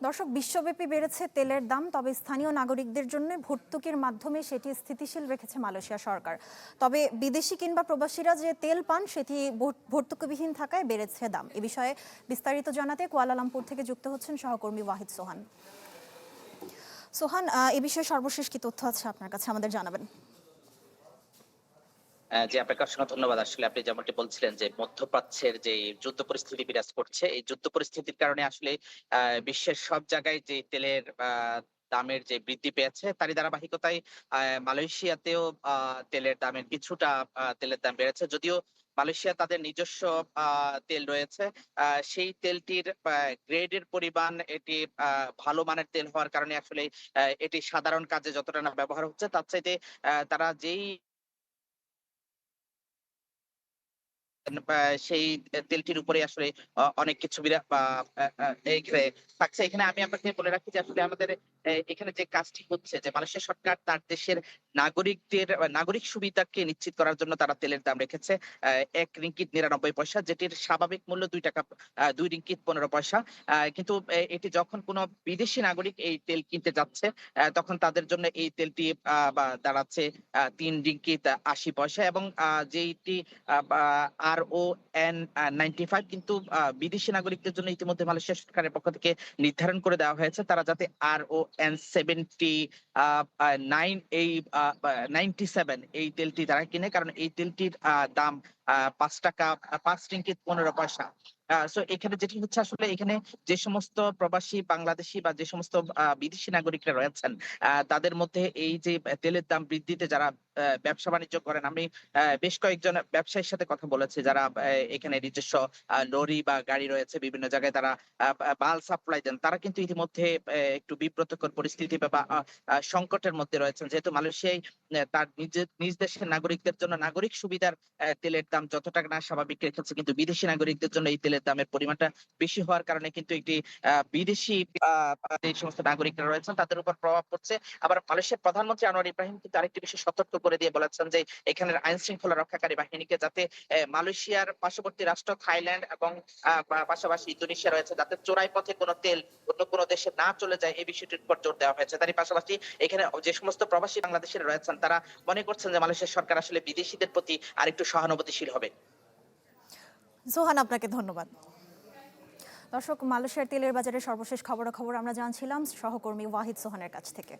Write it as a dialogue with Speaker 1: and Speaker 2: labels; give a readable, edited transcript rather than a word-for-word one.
Speaker 1: দর্শক, বিশ্বব্যাপী বেড়েছে তেলের দাম, তবে স্থানীয় নাগরিকদের জন্য ভর্তুকির মাধ্যমে সেটি স্থিতিশীল রেখেছে মালয়েশিয়া সরকার। তবে বিদেশি কিংবা প্রবাসীরা যে তেল পান সেটি ভর্তুকিবিহীন থাকায় বেড়েছে দাম। এ বিষয়ে বিস্তারিত জানাতে কুয়ালালামপুর থেকে যুক্ত হচ্ছেন সহকর্মী ওয়াহিদ সোহান। সোহান, এ বিষয়ে সর্বশেষ কি তথ্য আছে আপনার কাছে, আমাদের জানাবেন।
Speaker 2: জি, আপনাকে অসংখ্য ধন্যবাদ। আসলে আপনি যেমনটি বলছিলেন যে মধ্যপ্রাচ্যের যে যুদ্ধ পরিস্থিতি বিরাজ করছে, এই যুদ্ধ পরিস্থিতির কারণে আসলে বিশ্বের সব জায়গায় যে তেলের দামের যে বৃদ্ধি পেয়েছে তারই ধারাবাহিকতায় মালয়েশিয়াতেও তেলের দামের কিছুটা তেলের দাম বেড়েছে। যদিও মালয়েশিয়া তাদের নিজস্ব তেল রয়েছে। সেই তেলটির গ্রেডের পরিমাণ এটি ভালো মানের তেল হওয়ার কারণে আসলে এটি সাধারণ কাজে যতটা না ব্যবহার হচ্ছে তার চাইতে তারা যেই আ সেই তেলটির উপরে আসলে অনেক কিছু এইখানে থাকছে। এখানে আমি আপনাকে বলে রাখি যে আসলে আমাদের এখানে যে কাজটি হচ্ছে যে মালয়েশিয়া সরকার তার দেশের নাগরিকদের নাগরিক সুবিধাকে নিশ্চিত করার জন্য তারা তেলের দাম রেখেছে ৳১ রিঙ্গিত ৯৯ পয়সা, যেটির স্বাভাবিক মূল্য ৳২ ৳২ রিঙ্গিত ১৫ পয়সা। কিন্তু এটি যখন কোন বিদেশি নাগরিক এই তেল কিনতে যাচ্ছে তখন তাদের জন্য এই তেলটি দাঁড়াচ্ছে ৳৩ রিঙ্গিত ৮০ পয়সা এবং যেইটি বা RON 95 কিন্তু বিদেশি নাগরিকদের জন্য ইতিমধ্যে মালয়েশিয়া সরকারের পক্ষ থেকে নির্ধারণ করে দেওয়া হয়েছে। তারা যাতে RON 70 আ আ 9 এই আ বা 97 এই তেলটি তারা কিনে। কারণ এই তেলটির দাম ৳৫ ৳৫ রিঙ্গিত ১৫ পয়সা। সো এখানে যেটি হচ্ছে আসলে এখানে যে সমস্ত প্রবাসী বাংলাদেশী বা যে সমস্ত বিদেশি নাগরিকরা রয়েছেন তাদের মধ্যে এই যে তেলের দাম বৃদ্ধিতে যারা ব্যবসা-বাণিজ্য করেন, আমি বেশ কয়েকজন ব্যবসায়ীর সাথে কথা বলেছি যারা এখানে নিজস্ব লরি বা গাড়ি রয়েছে। বিভিন্ন জায়গায় তারা মাল সাপ্লাই দেন। তারা কিন্তু ইতিমধ্যে একটু বিব্রতকর পরিস্থিতি বা আ আ সংকটের মধ্যে রয়েছেন। যেহেতু মালয়েশিয়ায় তার নিজ দেশের নাগরিকদের জন্য নাগরিক সুবিধার তেলের দাম যতটা না স্বাভাবিক রেখেছে, কিন্তু বিদেশি নাগরিকদের জন্য এই তেলের দামের পরিমাণটা বেশি হওয়ার কারণে কিন্তু একটি বিদেশি আ যে সমস্ত নাগরিকরা রয়েছেন তাদের উপর প্রভাব পড়ছে। আবার মালয়েশিয়ার প্রধানমন্ত্রী আনোয়ার ইব্রাহিম কিন্তু আরেকটি বিষয় সতর্ক করে দিয়ে বলেছেন যে এখানের আইন শৃঙ্খলা রক্ষাকারী বাহিনীকে যাতে মালয়েশিয়ার পার্শ্ববর্তী রাষ্ট্র থাইল্যান্ড এবং পাশাপাশি ইন্দোনেশিয়া রয়েছে যাতে চোরাই পথে কোনো তেল অন্য কোনো দেশে না চলে যায় এই বিষয়টির উপর জোর দেওয়া হয়েছে। তারই পাশাপাশি এখানে যে সমস্ত প্রবাসী বাংলাদেশিরা রয়েছেন তারা মনে করছেন যে মালয়েশিয়ার সরকার আসলে বিদেশীদের প্রতি আরেকটু সহানুভূতিশীল হবে।
Speaker 1: সোহান, আপনাকে ধন্যবাদ। দর্শক, মালয়েশিয়ার তেলের বাজারের সর্বশেষ খবরাখবর আমরা জানছিলাম সহকর্মী ওয়াহিদ সোহানের কাছ থেকে।